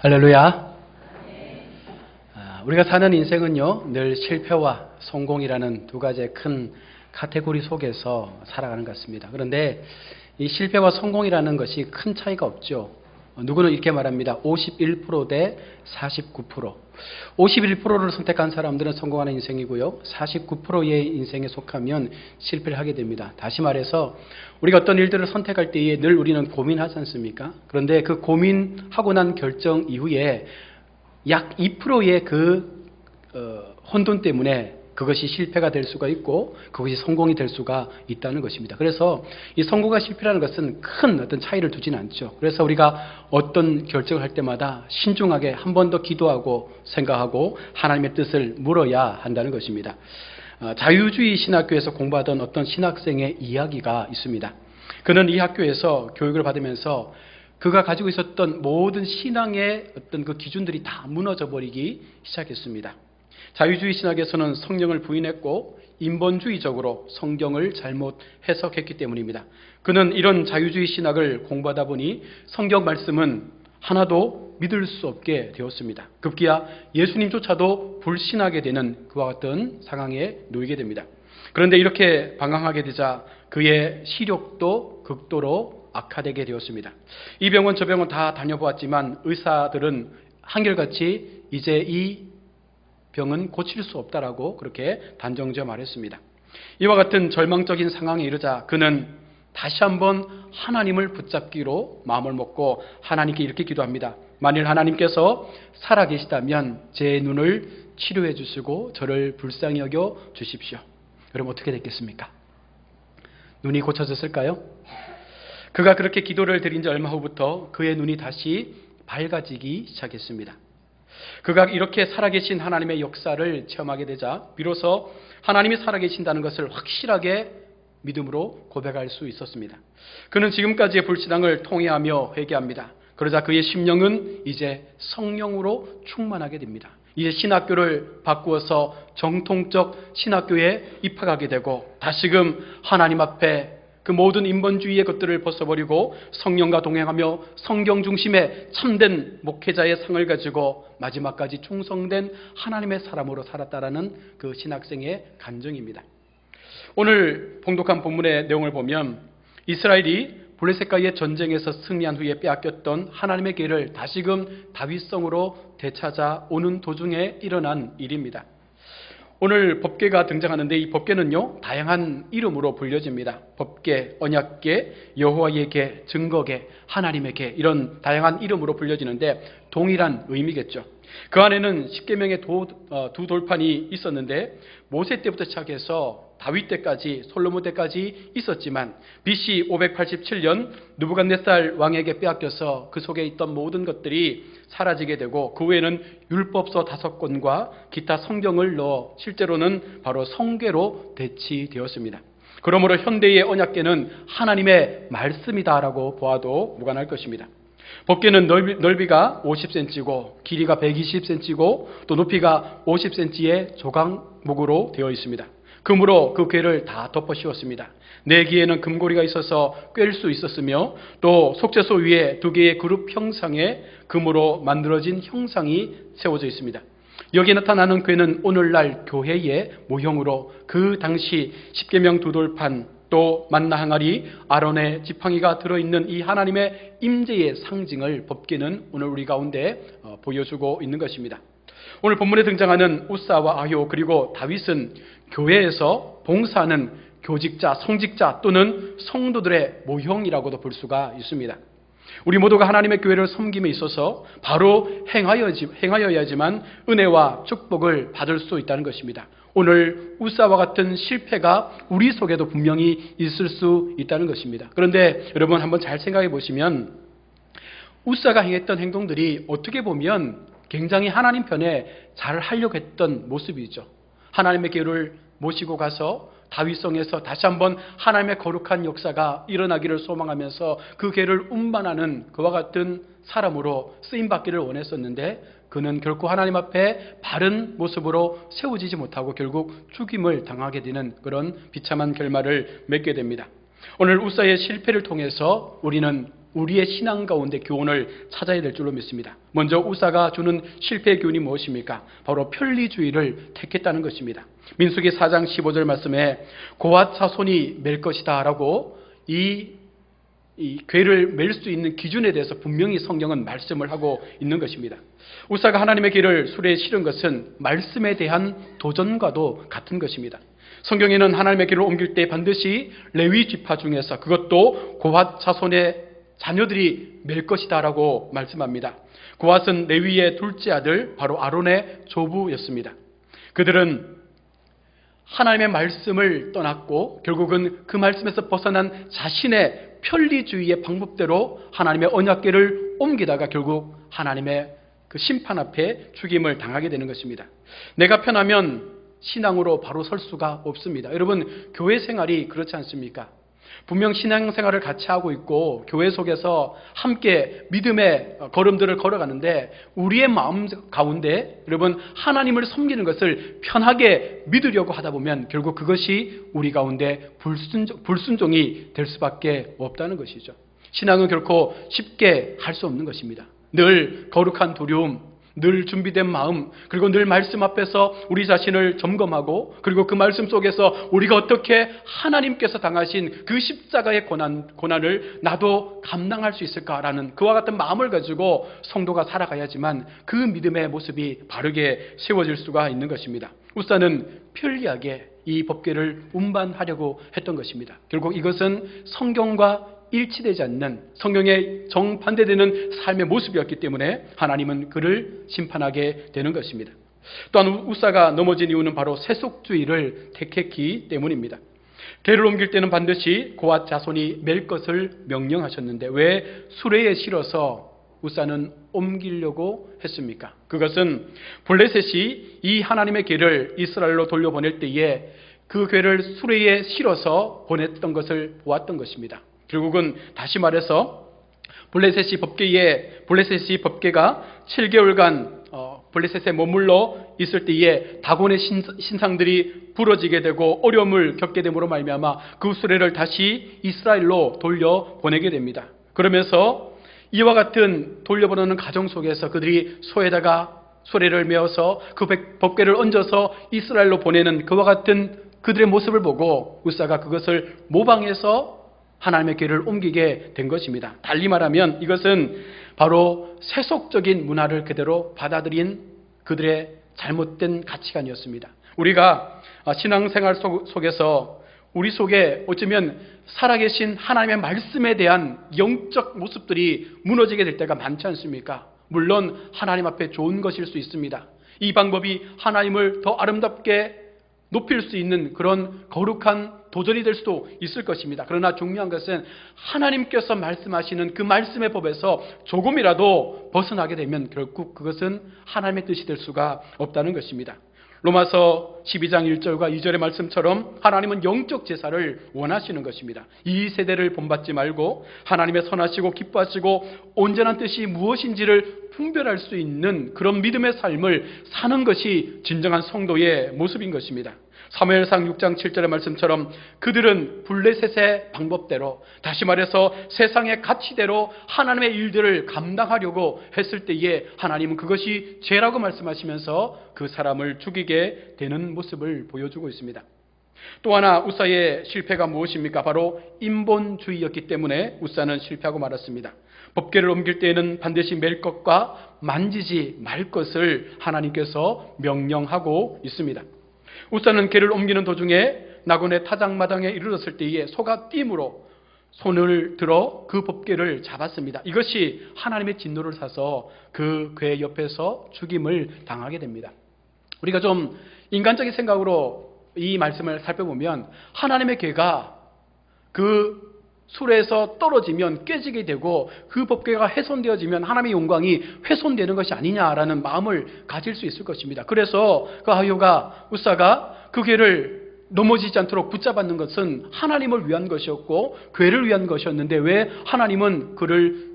할렐루야. 우리가 사는 인생은요, 늘 실패와 성공이라는 두 가지의 큰 카테고리 속에서 살아가는 것 같습니다. 그런데 이 실패와 성공이라는 것이 큰 차이가 없죠. 누구는 이렇게 말합니다. 51% 대 49%. 51%를 선택한 사람들은 성공하는 인생이고요. 49%의 인생에 속하면 실패를 하게 됩니다. 다시 말해서 우리가 어떤 일들을 선택할 때에 늘 우리는 고민하지 않습니까? 그런데 그 고민하고 난 결정 이후에 약 2%의 혼돈 때문에 그것이 실패가 될 수가 있고 그것이 성공이 될 수가 있다는 것입니다. 그래서 이 성공과 실패라는 것은 큰 어떤 차이를 두지는 않죠. 그래서 우리가 어떤 결정을 할 때마다 신중하게 한 번 더 기도하고 생각하고 하나님의 뜻을 물어야 한다는 것입니다. 자유주의 신학교에서 공부하던 어떤 신학생의 이야기가 있습니다. 그는 이 학교에서 교육을 받으면서 그가 가지고 있었던 모든 신앙의 어떤 그 기준들이 다 무너져 버리기 시작했습니다. 자유주의 신학에서는 성령을 부인했고 인본주의적으로 성경을 잘못 해석했기 때문입니다. 그는 이런 자유주의 신학을 공부하다 보니 성경 말씀은 하나도 믿을 수 없게 되었습니다. 급기야 예수님조차도 불신하게 되는 그와 같은 상황에 놓이게 됩니다. 그런데 이렇게 방황하게 되자 그의 시력도 극도로 악화되게 되었습니다. 이 병원 저 병원 다 다녀보았지만 의사들은 한결같이 이제 이 병은 고칠 수 없다라고 그렇게 단정지어 말했습니다. 이와 같은 절망적인 상황에 이르자 그는 다시 한번 하나님을 붙잡기로 마음을 먹고 하나님께 이렇게 기도합니다. 만일 하나님께서 살아계시다면 제 눈을 치료해 주시고 저를 불쌍히 여겨 주십시오. 여러분 어떻게 됐겠습니까? 눈이 고쳐졌을까요? 그가 그렇게 기도를 드린 지 얼마 후부터 그의 눈이 다시 밝아지기 시작했습니다. 그가 이렇게 살아계신 하나님의 역사를 체험하게 되자 비로소 하나님이 살아계신다는 것을 확실하게 믿음으로 고백할 수 있었습니다. 그는 지금까지의 불신앙을 통회하며 회개합니다. 그러자 그의 심령은 이제 성령으로 충만하게 됩니다. 이제 신학교를 바꾸어서 정통적 신학교에 입학하게 되고 다시금 하나님 앞에 그 모든 인본주의의 것들을 벗어버리고 성령과 동행하며 성경 중심의 참된 목회자의 상을 가지고 마지막까지 충성된 하나님의 사람으로 살았다라는 그 신학생의 간증입니다. 오늘 봉독한 본문의 내용을 보면 이스라엘이 블레셋과의 전쟁에서 승리한 후에 빼앗겼던 하나님의 기회를 다시금 다윗성으로 되찾아오는 도중에 일어난 일입니다. 오늘 법궤가 등장하는데 이 법궤는요 다양한 이름으로 불려집니다. 법궤, 언약궤, 여호와의 궤, 증거궤, 하나님의 궤 이런 다양한 이름으로 불려지는데 동일한 의미겠죠. 그 안에는 십계명의 두 돌판이 있었는데 모세 때부터 시작해서 다윗 때까지 솔로몬 때까지 있었지만 BC 587년 느부갓네살 왕에게 빼앗겨서 그 속에 있던 모든 것들이 사라지게 되고 그 후에는 율법서 5권과 기타 성경을 넣어 실제로는 바로 성궤로 대치되었습니다. 그러므로 현대의 언약궤는 하나님의 말씀이다라고 보아도 무관할 것입니다. 법궤는 넓이가 50cm고 길이가 120cm고 또 높이가 50cm의 조각목으로 되어 있습니다. 금으로 그 궤를 다 덮어 씌웠습니다. 네 개에는 금고리가 있어서 꿰일 수 있었으며 또 속죄소 위에 2개의 그룹 형상의 금으로 만들어진 형상이 세워져 있습니다. 여기에 나타나는 궤는 오늘날 교회의 모형으로 그 당시 십계명 두 돌판 또 만나 항아리, 아론의 지팡이가 들어있는 이 하나님의 임재의 상징을 법궤는 오늘 우리 가운데 보여주고 있는 것입니다. 오늘 본문에 등장하는 우사와 아효 그리고 다윗은 교회에서 봉사하는 교직자, 성직자 또는 성도들의 모형이라고도 볼 수가 있습니다. 우리 모두가 하나님의 교회를 섬김에 있어서 바로 행하여야지만 은혜와 축복을 받을 수 있다는 것입니다. 오늘 우사와 같은 실패가 우리 속에도 분명히 있을 수 있다는 것입니다. 그런데 여러분 한번 잘 생각해 보시면 우사가 행했던 행동들이 어떻게 보면 굉장히 하나님 편에 잘 하려고 했던 모습이죠. 하나님의 교회를 모시고 가서 다윗성에서 다시 한번 하나님의 거룩한 역사가 일어나기를 소망하면서 그 교회를 운반하는 그와 같은 사람으로 쓰임받기를 원했었는데 그는 결코 하나님 앞에 바른 모습으로 세워지지 못하고 결국 죽임을 당하게 되는 그런 비참한 결말을 맺게 됩니다. 오늘 우사의 실패를 통해서 우리는 우리의 신앙 가운데 교훈을 찾아야 될 줄로 믿습니다. 먼저 우사가 주는 실패의 교훈이 무엇입니까? 바로 편리주의를 택했다는 것입니다. 민수기 4장 15절 말씀에 고앗 자손이 맬 것이다 라고 이 궤를 맬 수 있는 기준에 대해서 분명히 성경은 말씀을 하고 있는 것입니다. 우사가 하나님의 길을 수레에 실은 것은 말씀에 대한 도전과도 같은 것입니다. 성경에는 하나님의 길을 옮길 때 반드시 레위 지파 중에서 그것도 고앗 자손의 자녀들이 맬 것이다 라고 말씀합니다. 고앗은 레위의 둘째 아들 바로 아론의 조부였습니다. 그들은 하나님의 말씀을 떠났고 결국은 그 말씀에서 벗어난 자신의 편리주의의 방법대로 하나님의 언약궤를 옮기다가 결국 하나님의 그 심판 앞에 죽임을 당하게 되는 것입니다. 내가 편하면 신앙으로 바로 설 수가 없습니다. 여러분, 교회 생활이 그렇지 않습니까? 분명 신앙생활을 같이 하고 있고 교회 속에서 함께 믿음의 걸음들을 걸어가는데 우리의 마음 가운데 여러분 하나님을 섬기는 것을 편하게 믿으려고 하다 보면 결국 그것이 우리 가운데 불순종이 될 수밖에 없다는 것이죠. 신앙은 결코 쉽게 할 수 없는 것입니다. 늘 거룩한 두려움, 늘 준비된 마음, 그리고 늘 말씀 앞에서 우리 자신을 점검하고 그리고 그 말씀 속에서 우리가 어떻게 하나님께서 당하신 그 십자가의 고난을 나도 감당할 수 있을까라는 그와 같은 마음을 가지고 성도가 살아가야지만 그 믿음의 모습이 바르게 세워질 수가 있는 것입니다. 우사는 편리하게 이 법궤를 운반하려고 했던 것입니다. 결국 이것은 성경과 일치되지 않는 성경에 정반대되는 삶의 모습이었기 때문에 하나님은 그를 심판하게 되는 것입니다. 또한 우사가 넘어진 이유는 바로 세속주의를 택했기 때문입니다. 궤를 옮길 때는 반드시 고앗 자손이 맬 것을 명령하셨는데 왜 수레에 실어서 우사는 옮기려고 했습니까? 그것은 블레셋이 이 하나님의 궤를 이스라엘로 돌려보낼 때에 그 궤를 수레에 실어서 보냈던 것을 보았던 것입니다. 결국은 다시 말해서 블레셋이 법궤가 7개월간 블레셋에 머물러 있을 때에 다곤의 신상들이 부러지게 되고 어려움을 겪게 됨으로 말미암아 그 수레를 다시 이스라엘로 돌려보내게 됩니다. 그러면서 이와 같은 돌려보내는 과정 속에서 그들이 소에다가 수레를 메어서 그 법궤를 얹어서 이스라엘로 보내는 그와 같은 그들의 모습을 보고 우사가 그것을 모방해서 하나님의 궤를 옮기게 된 것입니다. 달리 말하면 이것은 바로 세속적인 문화를 그대로 받아들인 그들의 잘못된 가치관이었습니다. 우리가 신앙생활 속에서 우리 속에 어쩌면 살아계신 하나님의 말씀에 대한 영적 모습들이 무너지게 될 때가 많지 않습니까? 물론 하나님 앞에 좋은 것일 수 있습니다. 이 방법이 하나님을 더 아름답게 높일 수 있는 그런 거룩한 도전이 될 수도 있을 것입니다. 그러나 중요한 것은 하나님께서 말씀하시는 그 말씀의 법에서 조금이라도 벗어나게 되면 결국 그것은 하나님의 뜻이 될 수가 없다는 것입니다. 로마서 12장 1절과 2절의 말씀처럼 하나님은 영적 제사를 원하시는 것입니다. 이 세대를 본받지 말고 하나님의 선하시고 기뻐하시고 온전한 뜻이 무엇인지를 분별할 수 있는 그런 믿음의 삶을 사는 것이 진정한 성도의 모습인 것입니다. 사무엘상 6장 7절의 말씀처럼 그들은 블레셋의 방법대로, 다시 말해서 세상의 가치대로 하나님의 일들을 감당하려고 했을 때에 하나님은 그것이 죄라고 말씀하시면서 그 사람을 죽이게 되는 모습을 보여주고 있습니다. 또 하나 우사의 실패가 무엇입니까? 바로 인본주의였기 때문에 우사는 실패하고 말았습니다. 법궤를 옮길 때에는 반드시 맬 것과 만지지 말 것을 하나님께서 명령하고 있습니다. 우사는 궤를 옮기는 도중에 나곤의 타작마당에 이르렀을 때에 소가 띠므로 손을 들어 그 법궤를 잡았습니다. 이것이 하나님의 진노를 사서 그 궤 옆에서 죽임을 당하게 됩니다. 우리가 좀 인간적인 생각으로 이 말씀을 살펴보면 하나님의 궤가 그 수레에서 떨어지면 깨지게 되고 그 법궤가 훼손되어지면 하나님의 영광이 훼손되는 것이 아니냐라는 마음을 가질 수 있을 것입니다. 그래서 그 우사가 그 궤를 넘어지지 않도록 붙잡았는 것은 하나님을 위한 것이었고 궤를 위한 것이었는데 왜 하나님은 그를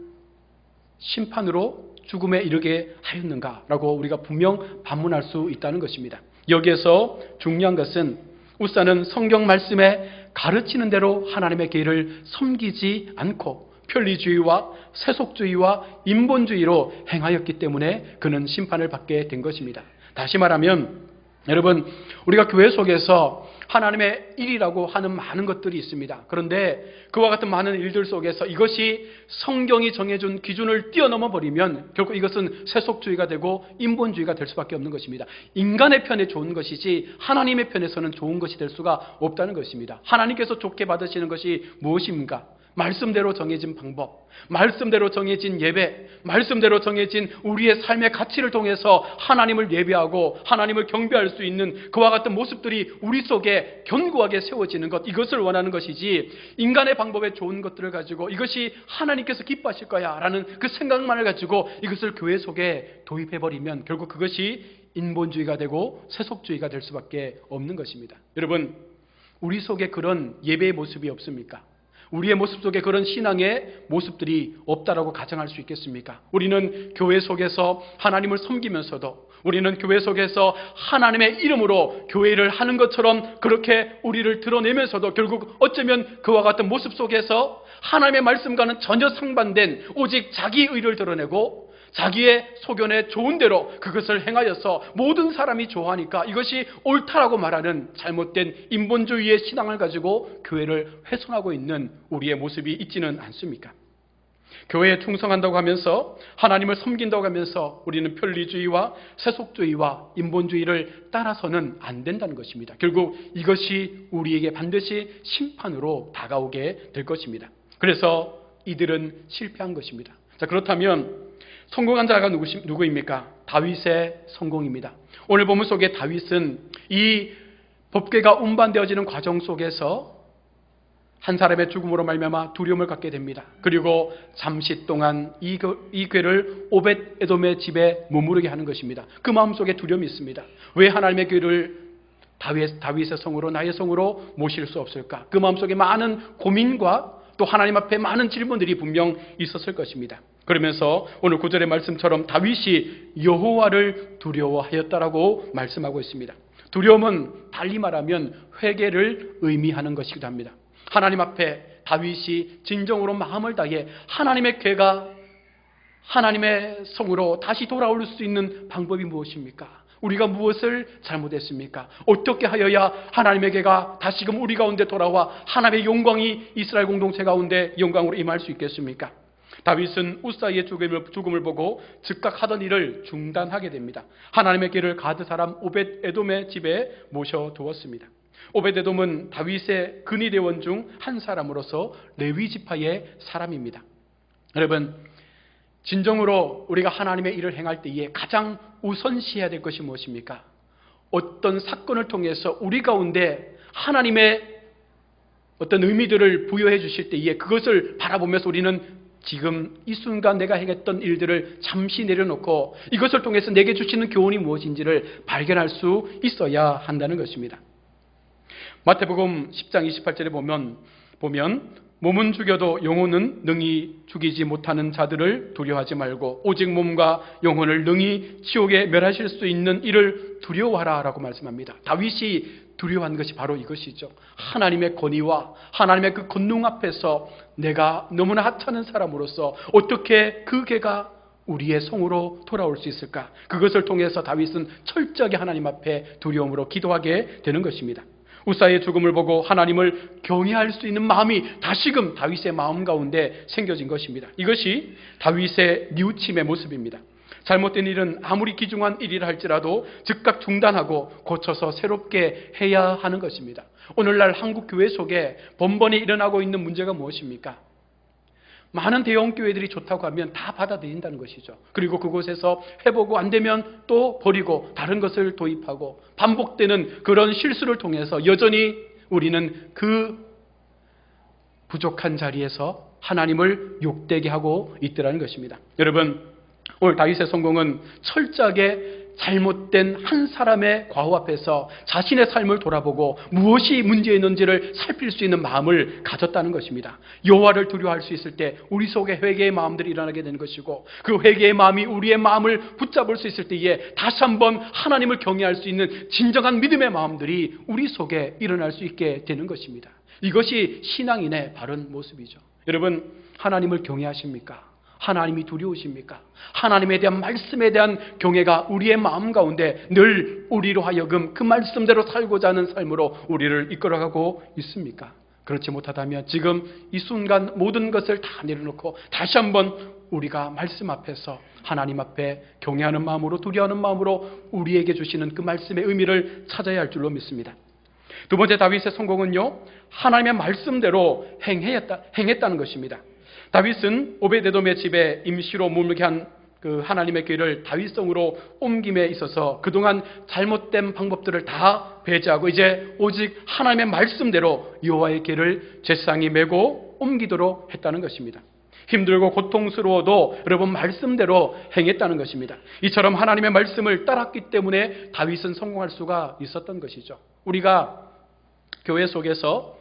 심판으로 죽음에 이르게 하였는가라고 우리가 분명 반문할 수 있다는 것입니다. 여기에서 중요한 것은 우사는 성경 말씀에 가르치는 대로 하나님의 궤를 섬기지 않고 편리주의와 세속주의와 인본주의로 행하였기 때문에 그는 심판을 받게 된 것입니다. 다시 말하면 여러분, 우리가 교회 속에서 하나님의 일이라고 하는 많은 것들이 있습니다. 그런데 그와 같은 많은 일들 속에서 이것이 성경이 정해준 기준을 뛰어넘어 버리면 결국 이것은 세속주의가 되고 인본주의가 될 수밖에 없는 것입니다. 인간의 편에 좋은 것이지 하나님의 편에서는 좋은 것이 될 수가 없다는 것입니다. 하나님께서 좋게 받으시는 것이 무엇입니까? 말씀대로 정해진 방법, 말씀대로 정해진 예배, 말씀대로 정해진 우리의 삶의 가치를 통해서 하나님을 예배하고 하나님을 경배할 수 있는 그와 같은 모습들이 우리 속에 견고하게 세워지는 것, 이것을 원하는 것이지 인간의 방법에 좋은 것들을 가지고 이것이 하나님께서 기뻐하실 거야 라는 그 생각만을 가지고 이것을 교회 속에 도입해버리면 결국 그것이 인본주의가 되고 세속주의가 될 수밖에 없는 것입니다. 여러분, 우리 속에 그런 예배의 모습이 없습니까? 우리의 모습 속에 그런 신앙의 모습들이 없다라고 가정할 수 있겠습니까? 우리는 교회 속에서 하나님을 섬기면서도 우리는 교회 속에서 하나님의 이름으로 교회를 하는 것처럼 그렇게 우리를 드러내면서도 결국 어쩌면 그와 같은 모습 속에서 하나님의 말씀과는 전혀 상반된 오직 자기 의를 드러내고 자기의 소견에 좋은 대로 그것을 행하여서 모든 사람이 좋아하니까 이것이 옳다라고 말하는 잘못된 인본주의의 신앙을 가지고 교회를 훼손하고 있는 우리의 모습이 있지는 않습니까? 교회에 충성한다고 하면서 하나님을 섬긴다고 하면서 우리는 편리주의와 세속주의와 인본주의를 따라서는 안 된다는 것입니다. 결국 이것이 우리에게 반드시 심판으로 다가오게 될 것입니다. 그래서 이들은 실패한 것입니다. 자, 그렇다면 성공한 자가 누구입니까? 다윗의 성공입니다. 오늘 본문 속에 다윗은 이 법궤가 운반되어지는 과정 속에서 한 사람의 죽음으로 말미암아 두려움을 갖게 됩니다. 그리고 잠시 동안 이 궤를 오벳 에돔의 집에 머무르게 하는 것입니다. 그 마음속에 두려움이 있습니다. 왜 하나님의 궤를 다윗의 성으로 나의 성으로 모실 수 없을까? 그 마음속에 많은 고민과 또 하나님 앞에 많은 질문들이 분명 있었을 것입니다. 그러면서 오늘 9절의 말씀처럼 다윗이 여호와를 두려워하였다라고 말씀하고 있습니다. 두려움은 달리 말하면 회개를 의미하는 것이기도 합니다. 하나님 앞에 다윗이 진정으로 마음을 다해 하나님의 궤가 하나님의 성으로 다시 돌아올 수 있는 방법이 무엇입니까? 우리가 무엇을 잘못했습니까? 어떻게 하여야 하나님의 궤가 다시금 우리 가운데 돌아와 하나님의 영광이 이스라엘 공동체 가운데 영광으로 임할 수 있겠습니까? 다윗은 우사이의 죽음을 보고 즉각 하던 일을 중단하게 됩니다. 하나님의 궤를 가드 사람 오벳 에돔의 집에 모셔두었습니다. 오벳 에돔은 다윗의 근위대원 중 한 사람으로서 레위 지파의 사람입니다. 여러분, 진정으로 우리가 하나님의 일을 행할 때에 가장 우선시해야 될 것이 무엇입니까? 어떤 사건을 통해서 우리 가운데 하나님의 어떤 의미들을 부여해 주실 때에 그것을 바라보면서 우리는 지금 이 순간 내가 행했던 일들을 잠시 내려놓고 이것을 통해서 내게 주시는 교훈이 무엇인지를 발견할 수 있어야 한다는 것입니다. 마태복음 10장 28절에 보면 몸은 죽여도 영혼은 능히 죽이지 못하는 자들을 두려워하지 말고 오직 몸과 영혼을 능히 지옥에 멸하실 수 있는 이를 두려워하라 라고 말씀합니다. 다윗이 두려워한 것이 바로 이것이죠. 하나님의 권위와 하나님의 그 권능 앞에서 내가 너무나 하찮은 사람으로서 어떻게 그 궤가 우리의 성으로 돌아올 수 있을까? 그것을 통해서 다윗은 철저하게 하나님 앞에 두려움으로 기도하게 되는 것입니다. 우사의 죽음을 보고 하나님을 경외할 수 있는 마음이 다시금 다윗의 마음 가운데 생겨진 것입니다. 이것이 다윗의 뉘우침의 모습입니다. 잘못된 일은 아무리 귀중한 일이라 할지라도 즉각 중단하고 고쳐서 새롭게 해야 하는 것입니다. 오늘날 한국 교회 속에 번번이 일어나고 있는 문제가 무엇입니까? 많은 대형 교회들이 좋다고 하면 다 받아들인다는 것이죠. 그리고 그곳에서 해보고 안 되면 또 버리고 다른 것을 도입하고 반복되는 그런 실수를 통해서 여전히 우리는 그 부족한 자리에서 하나님을 욕되게 하고 있더라는 것입니다. 여러분, 오늘 다윗의 성공은 철저하게 잘못된 한 사람의 과오 앞에서 자신의 삶을 돌아보고 무엇이 문제였는지를 살필 수 있는 마음을 가졌다는 것입니다. 여호와를 두려워할 수 있을 때 우리 속에 회개의 마음들이 일어나게 되는 것이고 그 회개의 마음이 우리의 마음을 붙잡을 수 있을 때에 다시 한번 하나님을 경외할 수 있는 진정한 믿음의 마음들이 우리 속에 일어날 수 있게 되는 것입니다. 이것이 신앙인의 바른 모습이죠. 여러분, 하나님을 경외하십니까? 하나님이 두려우십니까? 하나님에 대한 말씀에 대한 경외가 우리의 마음 가운데 늘 우리로 하여금 그 말씀대로 살고자 하는 삶으로 우리를 이끌어가고 있습니까? 그렇지 못하다면 지금 이 순간 모든 것을 다 내려놓고 다시 한번 우리가 말씀 앞에서 하나님 앞에 경외하는 마음으로, 두려워하는 마음으로 우리에게 주시는 그 말씀의 의미를 찾아야 할 줄로 믿습니다. 두 번째 다윗의 성공은요, 하나님의 말씀대로 행했다는 것입니다. 다윗은 오베데돔의 집에 임시로 머물게 한 그 하나님의 길을 다윗성으로 옮김에 있어서 그동안 잘못된 방법들을 다 배제하고 이제 오직 하나님의 말씀대로 여호와의 길을 제사장이 메고 옮기도록 했다는 것입니다. 힘들고 고통스러워도 여러분 말씀대로 행했다는 것입니다. 이처럼 하나님의 말씀을 따랐기 때문에 다윗은 성공할 수가 있었던 것이죠. 우리가 교회 속에서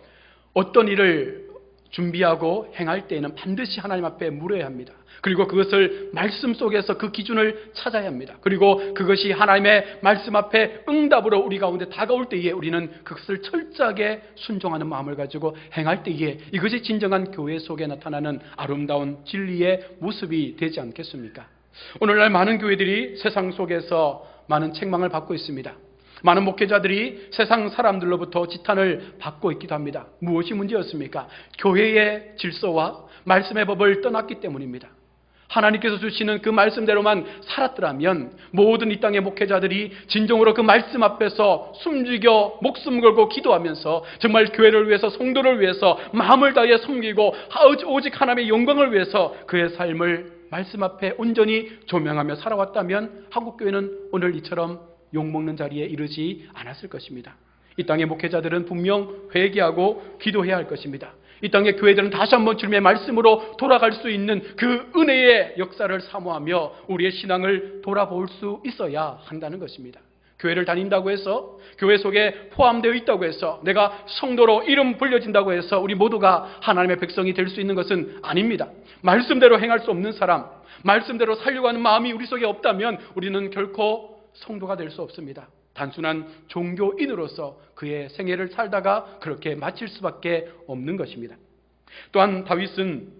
어떤 일을 준비하고 행할 때에는 반드시 하나님 앞에 물어야 합니다. 그리고 그것을 말씀 속에서 그 기준을 찾아야 합니다. 그리고 그것이 하나님의 말씀 앞에 응답으로 우리 가운데 다가올 때에 우리는 그것을 철저하게 순종하는 마음을 가지고 행할 때에 이것이 진정한 교회 속에 나타나는 아름다운 진리의 모습이 되지 않겠습니까? 오늘날 많은 교회들이 세상 속에서 많은 책망을 받고 있습니다. 많은 목회자들이 세상 사람들로부터 지탄을 받고 있기도 합니다. 무엇이 문제였습니까? 교회의 질서와 말씀의 법을 떠났기 때문입니다. 하나님께서 주시는 그 말씀대로만 살았더라면 모든 이 땅의 목회자들이 진정으로 그 말씀 앞에서 숨죽여 목숨 걸고 기도하면서 정말 교회를 위해서, 성도를 위해서 마음을 다해 섬기고 오직 하나님의 영광을 위해서 그의 삶을 말씀 앞에 온전히 조명하며 살아왔다면 한국교회는 오늘 이처럼 욕먹는 자리에 이르지 않았을 것입니다. 이 땅의 목회자들은 분명 회개하고 기도해야 할 것입니다. 이 땅의 교회들은 다시 한번 주님의 말씀으로 돌아갈 수 있는 그 은혜의 역사를 사모하며 우리의 신앙을 돌아볼 수 있어야 한다는 것입니다. 교회를 다닌다고 해서, 교회 속에 포함되어 있다고 해서, 내가 성도로 이름 불려진다고 해서 우리 모두가 하나님의 백성이 될 수 있는 것은 아닙니다. 말씀대로 행할 수 없는 사람, 말씀대로 살려고 하는 마음이 우리 속에 없다면 우리는 결코 성도가 될 수 없습니다. 단순한 종교인으로서 그의 생애를 살다가 그렇게 마칠 수밖에 없는 것입니다. 또한 다윗은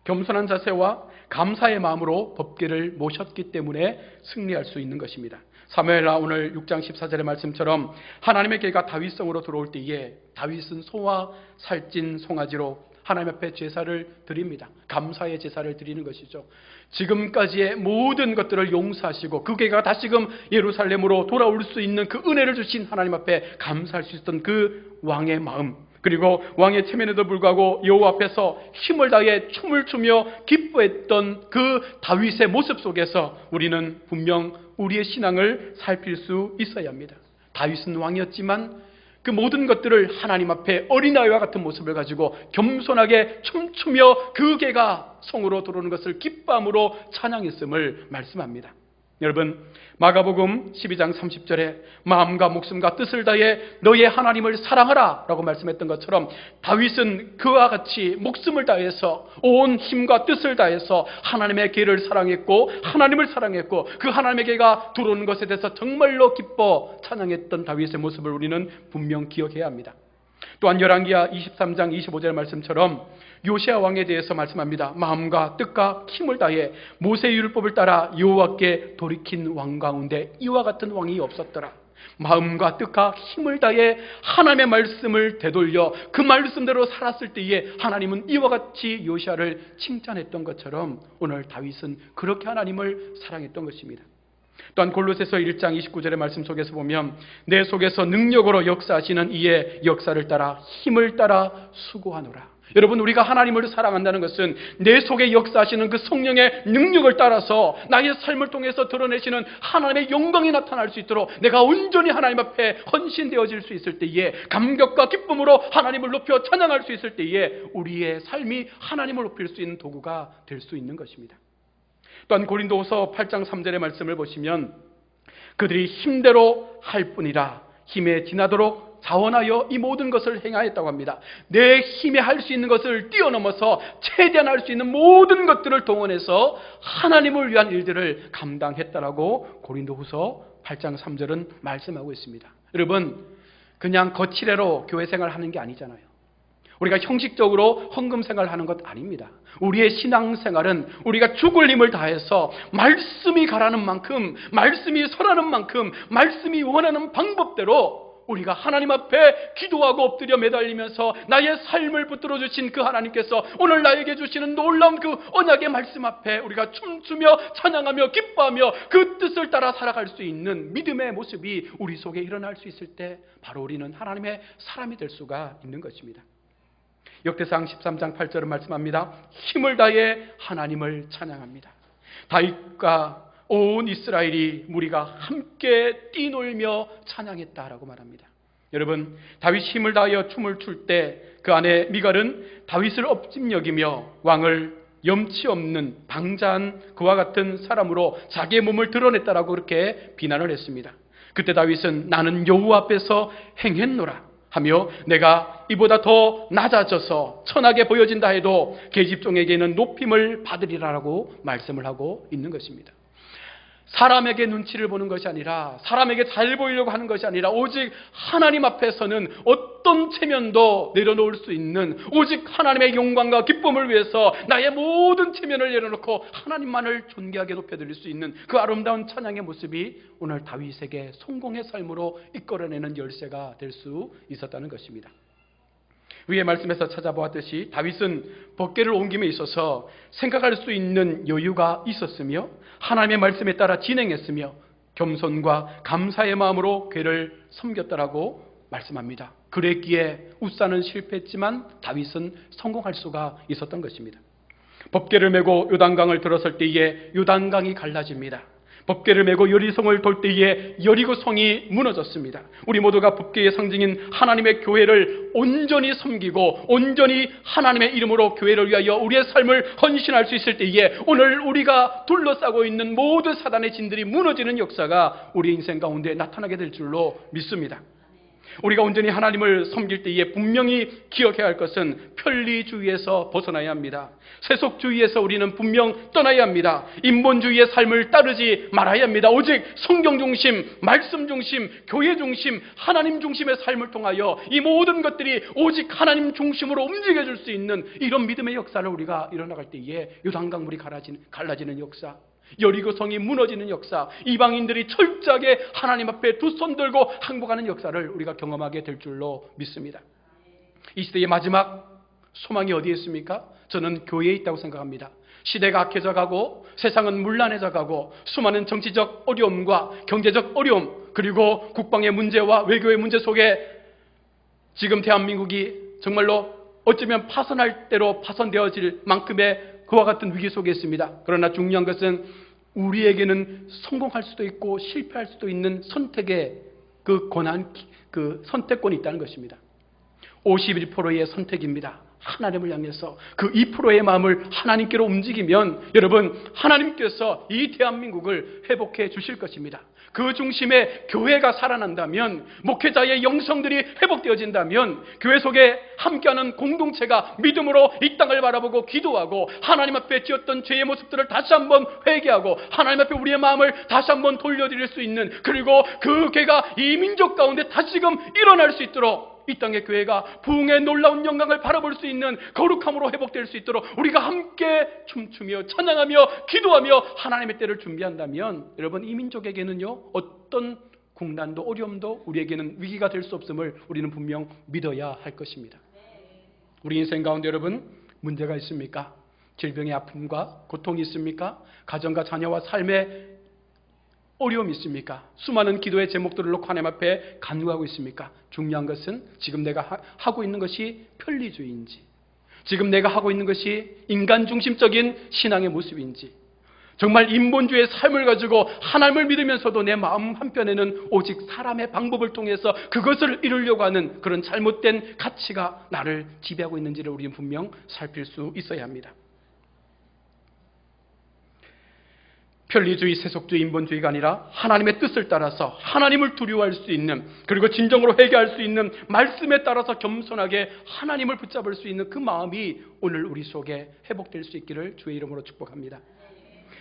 겸손한 자세와 감사의 마음으로 법궤를 모셨기 때문에 승리할 수 있는 것입니다. 사무엘하 오늘 6장 14절의 말씀처럼 하나님의 개가 다윗성으로 들어올 때에 다윗은 소와 살찐 송아지로 하나님 앞에 제사를 드립니다. 감사의 제사를 드리는 것이죠. 지금까지의 모든 것들을 용서하시고 그 개가 다시금 예루살렘으로 돌아올 수 있는 그 은혜를 주신 하나님 앞에 감사할 수 있었던 그 왕의 마음, 그리고 왕의 체면에도 불구하고 여호와 앞에서 힘을 다해 춤을 추며 기뻐했던 그 다윗의 모습 속에서 우리는 분명 우리의 신앙을 살필 수 있어야 합니다. 다윗은 왕이었지만 그 모든 것들을 하나님 앞에 어린아이와 같은 모습을 가지고 겸손하게 춤추며 그 개가 성으로 들어오는 것을 기쁨으로 찬양했음을 말씀합니다. 여러분, 마가복음 12장 30절에 마음과 목숨과 뜻을 다해 너의 하나님을 사랑하라 라고 말씀했던 것처럼 다윗은 그와 같이 목숨을 다해서 온 힘과 뜻을 다해서 하나님의 계를 사랑했고 하나님을 사랑했고 그 하나님의 계가 들어오는 것에 대해서 정말로 기뻐 찬양했던 다윗의 모습을 우리는 분명 기억해야 합니다. 또한 열왕기하 23장 25절 말씀처럼 요시야 왕에 대해서 말씀합니다. 마음과 뜻과 힘을 다해 모세의 율법을 따라 여호와께 돌이킨 왕 가운데 이와 같은 왕이 없었더라. 마음과 뜻과 힘을 다해 하나님의 말씀을 되돌려 그 말씀대로 살았을 때에 하나님은 이와 같이 요시야를 칭찬했던 것처럼 오늘 다윗은 그렇게 하나님을 사랑했던 것입니다. 또한 골로새서 1장 29절의 말씀 속에서 보면 내 속에서 능력으로 역사하시는 이의 역사를 따라 힘을 따라 수고하노라. 여러분, 우리가 하나님을 사랑한다는 것은 내 속에 역사하시는 그 성령의 능력을 따라서 나의 삶을 통해서 드러내시는 하나님의 영광이 나타날 수 있도록 내가 온전히 하나님 앞에 헌신되어질 수 있을 때에, 감격과 기쁨으로 하나님을 높여 찬양할 수 있을 때에 우리의 삶이 하나님을 높일 수 있는 도구가 될 수 있는 것입니다. 또한 고린도후서 8장 3절의 말씀을 보시면 그들이 힘대로 할 뿐이라 힘에 지나도록 자원하여 이 모든 것을 행하였다고 합니다. 내 힘에 할 수 있는 것을 뛰어넘어서 최대한 할 수 있는 모든 것들을 동원해서 하나님을 위한 일들을 감당했다라고 고린도후서 8장 3절은 말씀하고 있습니다. 여러분, 그냥 거칠애로 교회 생활을 하는 게 아니잖아요. 우리가 형식적으로 헌금 생활하는 것 아닙니다. 우리의 신앙생활은 우리가 죽을 힘을 다해서 말씀이 가라는 만큼, 말씀이 서라는 만큼, 말씀이 원하는 방법대로 우리가 하나님 앞에 기도하고 엎드려 매달리면서 나의 삶을 붙들어 주신 그 하나님께서 오늘 나에게 주시는 놀라운 그 언약의 말씀 앞에 우리가 춤추며 찬양하며 기뻐하며 그 뜻을 따라 살아갈 수 있는 믿음의 모습이 우리 속에 일어날 수 있을 때 바로 우리는 하나님의 사람이 될 수가 있는 것입니다. 역대상 13장 8절은 말씀합니다. 힘을 다해 하나님을 찬양합니다. 다윗과 온 이스라엘이 무리가 함께 뛰놀며 찬양했다라고 말합니다. 여러분, 다윗이 힘을 다하여 춤을 출 때 그 아내 미갈은 다윗을 업집여기며 왕을 염치 없는 방자한 그와 같은 사람으로 자기의 몸을 드러냈다라고 그렇게 비난을 했습니다. 그때 다윗은 나는 여호와 앞에서 행했노라 하며 내가 이보다 더 낮아져서 천하게 보여진다 해도 계집종에게는 높임을 받으리라라고 말씀을 하고 있는 것입니다. 사람에게 눈치를 보는 것이 아니라, 사람에게 잘 보이려고 하는 것이 아니라 오직 하나님 앞에서는 어떤 체면도 내려놓을 수 있는, 오직 하나님의 영광과 기쁨을 위해서 나의 모든 체면을 내려놓고 하나님만을 존귀하게 높여드릴 수 있는 그 아름다운 찬양의 모습이 오늘 다윗에게 성공의 삶으로 이끌어내는 열쇠가 될 수 있었다는 것입니다. 위의 말씀에서 찾아보았듯이 다윗은 법궤를 옮김에 있어서 생각할 수 있는 여유가 있었으며 하나님의 말씀에 따라 진행했으며 겸손과 감사의 마음으로 궤를 섬겼다라고 말씀합니다. 그랬기에 웃사는 실패했지만 다윗은 성공할 수가 있었던 것입니다. 법궤를 메고 요단강을 들어설 때에 요단강이 갈라집니다. 법궤를 메고 여리성을 돌 때에 여리고성이 무너졌습니다. 우리 모두가 법궤의 상징인 하나님의 교회를 온전히 섬기고 온전히 하나님의 이름으로 교회를 위하여 우리의 삶을 헌신할 수 있을 때에 오늘 우리가 둘러싸고 있는 모든 사단의 진들이 무너지는 역사가 우리 인생 가운데 나타나게 될 줄로 믿습니다. 우리가 온전히 하나님을 섬길 때에 분명히 기억해야 할 것은 편리주의에서 벗어나야 합니다. 세속주의에서 우리는 분명 떠나야 합니다. 인본주의의 삶을 따르지 말아야 합니다. 오직 성경 중심, 말씀 중심, 교회 중심, 하나님 중심의 삶을 통하여 이 모든 것들이 오직 하나님 중심으로 움직여줄 수 있는 이런 믿음의 역사를 우리가 일어나갈 때에 요단강물이 갈라지는 역사, 여리고성이 무너지는 역사, 이방인들이 철저하게 하나님 앞에 두 손 들고 항복하는 역사를 우리가 경험하게 될 줄로 믿습니다. 이 시대의 마지막 소망이 어디에 있습니까? 저는 교회에 있다고 생각합니다. 시대가 악해져 가고 세상은 문란해져 가고 수많은 정치적 어려움과 경제적 어려움, 그리고 국방의 문제와 외교의 문제 속에 지금 대한민국이 정말로 어쩌면 파손할 대로 파손되어질 만큼의 그와 같은 위기 속에 있습니다. 그러나 중요한 것은 우리에게는 성공할 수도 있고 실패할 수도 있는 선택의 그 권한, 그 선택권이 있다는 것입니다. 51%의 선택입니다. 하나님을 향해서 그 2%의 마음을 하나님께로 움직이면 여러분, 하나님께서 이 대한민국을 회복해 주실 것입니다. 그 중심에 교회가 살아난다면, 목회자의 영성들이 회복되어진다면, 교회 속에 함께하는 공동체가 믿음으로 이 땅을 바라보고 기도하고 하나님 앞에 지었던 죄의 모습들을 다시 한번 회개하고 하나님 앞에 우리의 마음을 다시 한번 돌려드릴 수 있는, 그리고 그 교회가 이 민족 가운데 다시금 일어날 수 있도록 이 땅의 교회가 부흥의 놀라운 영광을 바라볼 수 있는 거룩함으로 회복될 수 있도록 우리가 함께 춤추며 찬양하며 기도하며 하나님의 때를 준비한다면 여러분, 이 민족에게는요 어떤 국난도 어려움도 우리에게는 위기가 될 수 없음을 우리는 분명 믿어야 할 것입니다. 우리 인생 가운데 여러분, 문제가 있습니까? 질병의 아픔과 고통이 있습니까? 가정과 자녀와 삶의 어려움이 있습니까? 수많은 기도의 제목들을 놓고 하나님 앞에 간구하고 있습니까? 중요한 것은 지금 내가 하고 있는 것이 편리주의인지, 지금 내가 하고 있는 것이 인간 중심적인 신앙의 모습인지, 정말 인본주의의 삶을 가지고 하나님을 믿으면서도 내 마음 한편에는 오직 사람의 방법을 통해서 그것을 이루려고 하는 그런 잘못된 가치가 나를 지배하고 있는지를 우리는 분명 살필 수 있어야 합니다. 편리주의, 세속주의, 인본주의가 아니라 하나님의 뜻을 따라서 하나님을 두려워할 수 있는, 그리고 진정으로 회개할 수 있는, 말씀에 따라서 겸손하게 하나님을 붙잡을 수 있는 그 마음이 오늘 우리 속에 회복될 수 있기를 주의 이름으로 축복합니다.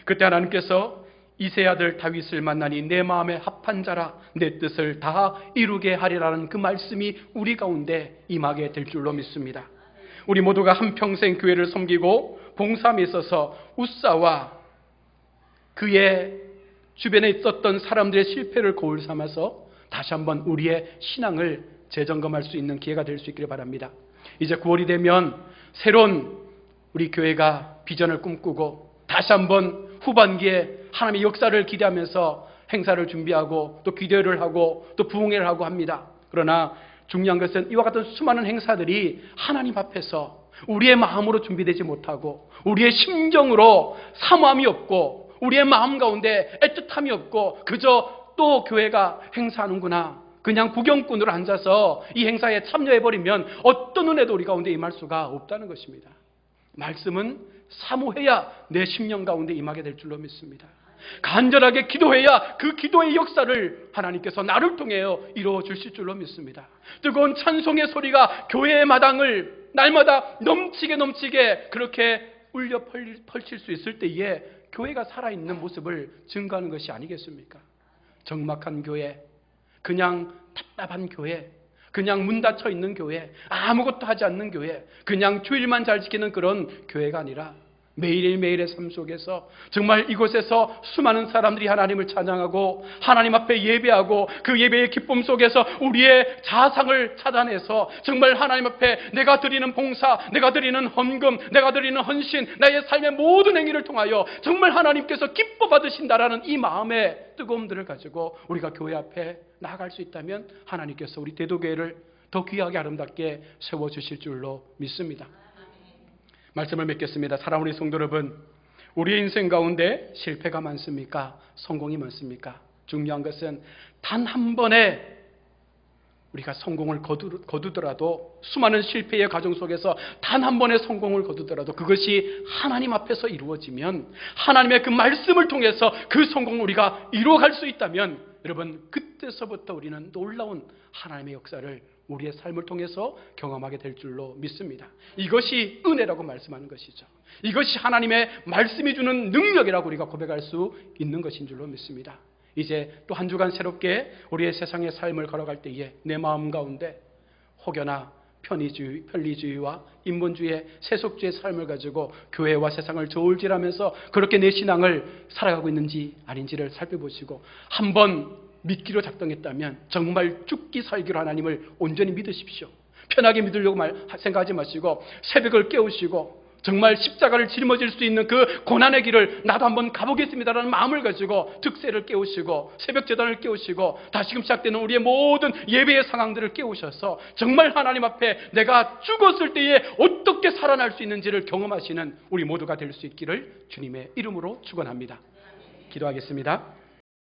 그때 하나님께서 이새의 아들 다윗을 만나니 내 마음에 합한 자라 내 뜻을 다 이루게 하리라는 그 말씀이 우리 가운데 임하게 될 줄로 믿습니다. 우리 모두가 한평생 교회를 섬기고 봉사함에 있어서 웃사와 그의 주변에 있었던 사람들의 실패를 거울 삼아서 다시 한번 우리의 신앙을 재점검할 수 있는 기회가 될 수 있기를 바랍니다. 이제 9월이 되면 새로운 우리 교회가 비전을 꿈꾸고 다시 한번 후반기에 하나님의 역사를 기대하면서 행사를 준비하고 또 기도를 하고 또 부흥회를 하고 합니다. 그러나 중요한 것은 이와 같은 수많은 행사들이 하나님 앞에서 우리의 마음으로 준비되지 못하고 우리의 심정으로 사모함이 없고 우리의 마음 가운데 애틋함이 없고 그저 또 교회가 행사하는구나 그냥 구경꾼으로 앉아서 이 행사에 참여해버리면 어떤 은혜도 우리 가운데 임할 수가 없다는 것입니다. 말씀은 사모해야 내 심령 가운데 임하게 될 줄로 믿습니다. 간절하게 기도해야 그 기도의 역사를 하나님께서 나를 통해 이루어 주실 줄로 믿습니다. 뜨거운 찬송의 소리가 교회의 마당을 날마다 넘치게 그렇게 울려 펼칠 수 있을 때에 교회가 살아있는 모습을 증거하는 것이 아니겠습니까? 적막한 교회, 그냥 답답한 교회, 그냥 문 닫혀 있는 교회, 아무것도 하지 않는 교회, 그냥 주일만 잘 지키는 그런 교회가 아니라 매일매일의 삶 속에서 정말 이곳에서 수많은 사람들이 하나님을 찬양하고 하나님 앞에 예배하고 그 예배의 기쁨 속에서 우리의 자상을 찾아내서 정말 하나님 앞에 내가 드리는 봉사, 내가 드리는 헌금, 내가 드리는 헌신, 나의 삶의 모든 행위를 통하여 정말 하나님께서 기뻐 받으신다라는 이 마음의 뜨거움들을 가지고 우리가 교회 앞에 나아갈 수 있다면 하나님께서 우리 대도교회를 더 귀하게 아름답게 세워주실 줄로 믿습니다. 말씀을 맺겠습니다. 사랑하는 우리 성도 여러분, 우리의 인생 가운데 실패가 많습니까? 성공이 많습니까? 중요한 것은 단 한 번에 우리가 성공을 거두더라도 수많은 실패의 과정 속에서 단 한 번의 성공을 거두더라도 그것이 하나님 앞에서 이루어지면 하나님의 그 말씀을 통해서 그 성공을 우리가 이루어갈 수 있다면 여러분 그때서부터 우리는 놀라운 하나님의 역사를 우리의 삶을 통해서 경험하게 될 줄로 믿습니다. 이것이 은혜라고 말씀하는 것이죠. 이것이 하나님의 말씀이 주는 능력이라고 우리가 고백할 수 있는 것인 줄로 믿습니다. 이제 또 한 주간 새롭게 우리의 세상의 삶을 걸어갈 때에 내 마음 가운데 혹여나 편리주의와 인본주의의 세속주의 삶을 가지고 교회와 세상을 저울질하면서 그렇게 내 신앙을 살아가고 있는지 아닌지를 살펴보시고 한번 믿기로 작정했다면 정말 죽기 살기로 하나님을 온전히 믿으십시오. 편하게 믿으려고 생각하지 마시고 새벽을 깨우시고 정말 십자가를 짊어질 수 있는 그 고난의 길을 나도 한번 가보겠습니다라는 마음을 가지고 특세를 깨우시고 새벽 제단을 깨우시고 다시금 시작되는 우리의 모든 예배의 상황들을 깨우셔서 정말 하나님 앞에 내가 죽었을 때에 어떻게 살아날 수 있는지를 경험하시는 우리 모두가 될 수 있기를 주님의 이름으로 축원합니다. 기도하겠습니다.